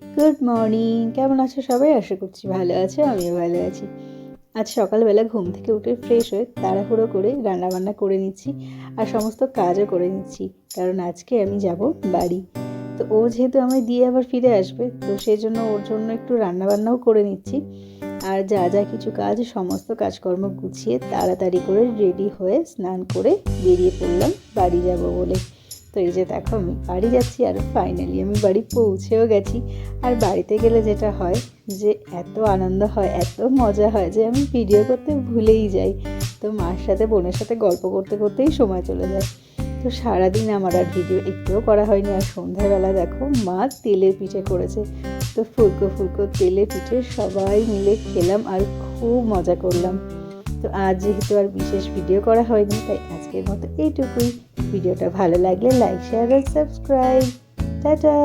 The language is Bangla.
গুড মর্নিং, কেমন আছো সবাই? আশা করছি ভালো আছো, আমিও ভালো আছি। আজ সকালবেলা ঘুম থেকে উঠে ফ্রেশ হয়ে তাড়াহুড়ো করে রান্নাবান্না করে নিচ্ছি আর সমস্ত কাজও করে নিচ্ছি, কারণ আজকে আমি যাব বাড়ি। তো ও যেহেতু আমায় দিয়ে আবার ফিরে আসবে, তো সেই জন্য ওর জন্য একটু রান্নাবান্নাও করে নিচ্ছি। আর যা যা কিছু কাজ, সমস্ত কাজকর্ম গুছিয়ে তাড়াতাড়ি করে রেডি হয়ে স্নান করে বেরিয়ে পড়লাম বাড়ি যাব বলে। তো এই যে দেখো, আমি বাড়ি যাচ্ছি আর ফাইনালি আমি বাড়ি পৌঁছেও গেছি। আর বাড়িতে গেলে যেটা হয় যে এত আনন্দ হয়, এত মজা হয় যে আমি ভিডিও করতে ভুলেই যাই। তো মার সাথে বোনের সাথে গল্প করতে করতেই সময় চলে যায়। তো সারাদিন আমার আর ভিডিও একটুও করা হয়নি। আর সন্ধ্যাবেলা দেখো মা তেলের পিঠে করেছে, তো ফুলকো ফুলকো তেলের পিঠে সবাই মিলে খেলাম আর খুব মজা করলাম। তো আজ যেহেতু আর বিশেষ ভিডিও করা হয়নি, তাই আজকের মতো এইটুকুই। ভিডিওটা ভালো লাগলে লাইক, শেয়ার আর সাবস্ক্রাইব। টাটা।